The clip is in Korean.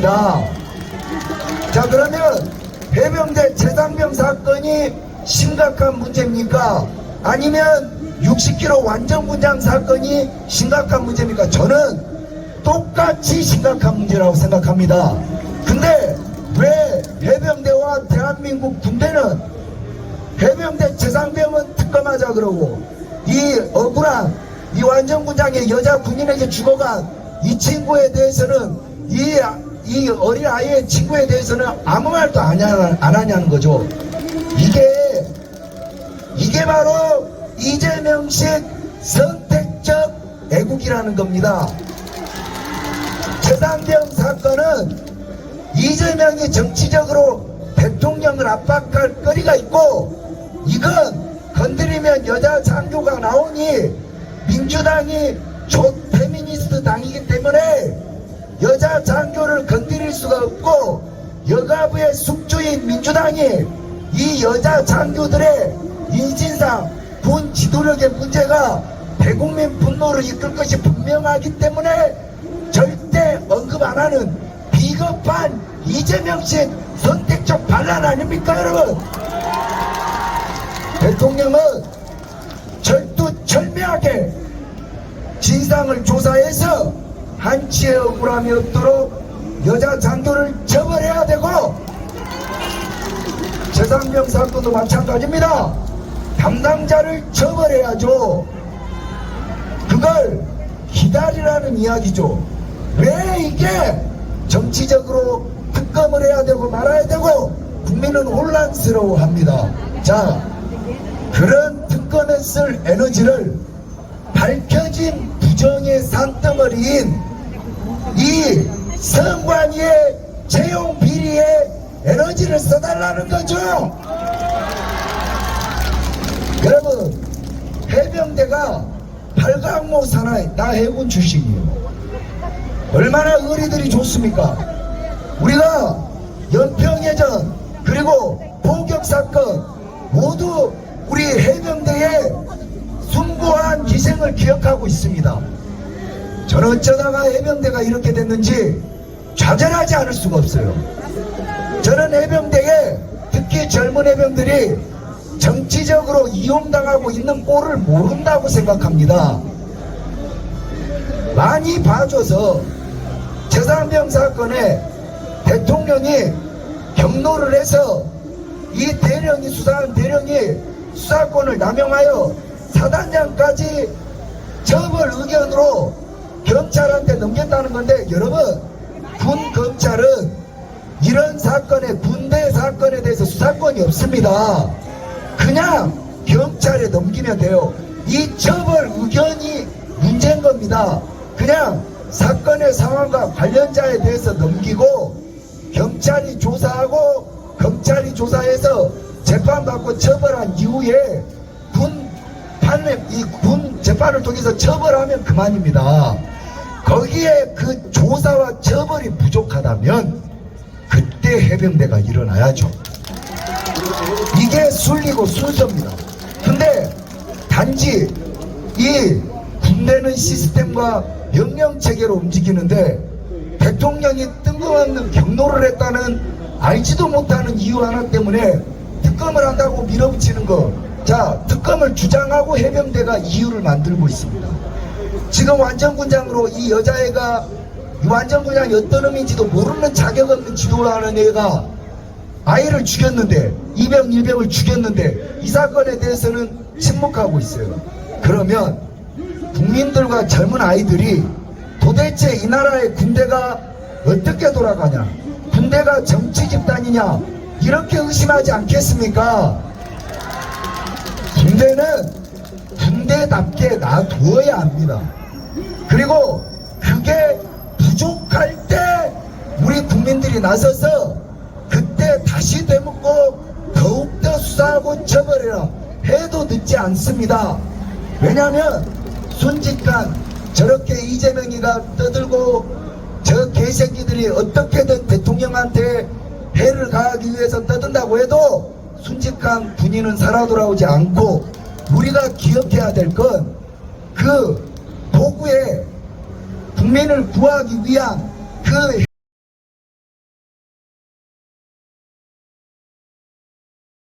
겁니다. 자, 그러면 해병대 최상병 사건이 심각한 문제입니까? 아니면 60km 완전군장 사건이 심각한 문제입니까? 저는 똑같이 심각한 문제라고 생각합니다. 근데 왜 해병대와 대한민국 군대는 해병대 최상병은 특검하자 그러고 이 억울한 이 완전군장의 여자 군인에게 죽어간 이 친구에 대해서는 이 어린 아이의 친구에 대해서는 아무 말도 안 하냐는 거죠. 이게 바로 이재명식 선택적 애국이라는 겁니다. 최상병 사건은 이재명이 정치적으로 대통령을 압박할 거리가 있고 이건 건드리면 여자 장교가 나오니 민주당이 초페미니스트 당이기 때문에 여자 장교를 건드릴 수가 없고 여가부의 숙주인 민주당이 이 여자 장교들의 인신상 군 지도력의 문제가 대국민 분노를 이끌 것이 분명하기 때문에 절대 언급 안 하는 비겁한 이재명식 선택적 반란 아닙니까 여러분? 대통령은 철두철미하게 진상을 조사해서 한치의 억울함이 없도록 여자 장교를 처벌해야 되고 최상병 사건도 마찬가지입니다. 담당자를 처벌해야죠. 그걸 기다리라는 이야기죠. 왜 이게 정치적으로 특검을 해야 되고 말아야 되고 국민은 혼란스러워합니다. 자, 그런 특검에 쓸 에너지를 밝혀진 부정의 산덩어리인 이 선관위의 채용 비리에 에너지를 써달라는 거죠. 여러분, 해병대가 팔강모 사나이, 나 해군 출신이에요. 얼마나 의리들이 좋습니까? 우리가 연평해전 그리고 포격사건 모두 우리 해병대의 숭고한 희생을 기억하고 있습니다. 저는 어쩌다가 해병대가 이렇게 됐는지 좌절하지 않을 수가 없어요. 저는 해병대에 특히 젊은 해병들이 정치적으로 이용당하고 있는 꼴을 모른다고 생각합니다. 많이 봐줘서 최상병 사건에 대통령이 경로를 해서 이 대령이 수사한 대령이 수사권을 남용하여 사단장까지 처벌 의견으로 경찰한테 넘겼다는 건데 여러분, 군 검찰은 이런 사건에 군대 사건에 대해서 수사권이 없습니다. 그냥 경찰에 넘기면 돼요. 이 처벌 의견이 문제인 겁니다. 그냥 사건의 상황과 관련자에 대해서 넘기고 경찰이 조사하고 검찰이 조사해서 재판받고 처벌한 이후에 군 재판을 통해서 처벌하면 그만입니다. 거기에 그 조사와 처벌이 부족하다면 그때 해병대가 일어나야죠. 이게 순리고 순서입니다. 근데 단지 이 군대는 시스템과 명령체계로 움직이는데 대통령이 뜬금없는 경로를 했다는 알지도 못하는 이유 하나 때문에 특검을 한다고 밀어붙이는 거. 자, 특검을 주장하고 해병대가 이유를 만들고 있습니다. 지금 완전군장으로 이 여자애가 이 완전군장이 어떤 의미인지도 모르는 자격 없는 지도를 하는 애가 아이를 죽였는데 이병 1병을 죽였는데 이 사건에 대해서는 침묵하고 있어요. 그러면 국민들과 젊은 아이들이 도대체 이 나라의 군대가 어떻게 돌아가냐, 군대가 정치 집단이냐 이렇게 의심하지 않겠습니까? 군대는 군대답게 놔두어야 합니다. 그리고 그게 부족할 때 우리 국민들이 나서서 그때 다시 되묻고 더욱더 수사하고 처벌해라 해도 늦지 않습니다. 왜냐하면 순직한 저렇게 이재명이가 떠들고 저 개새끼들이 어떻게든 대통령한테 해를 가하기 위해서 떠든다고 해도 순직한 군인은 살아 돌아오지 않고 우리가 기억해야 될 건 그 도구에 국민을 구하기 위한 그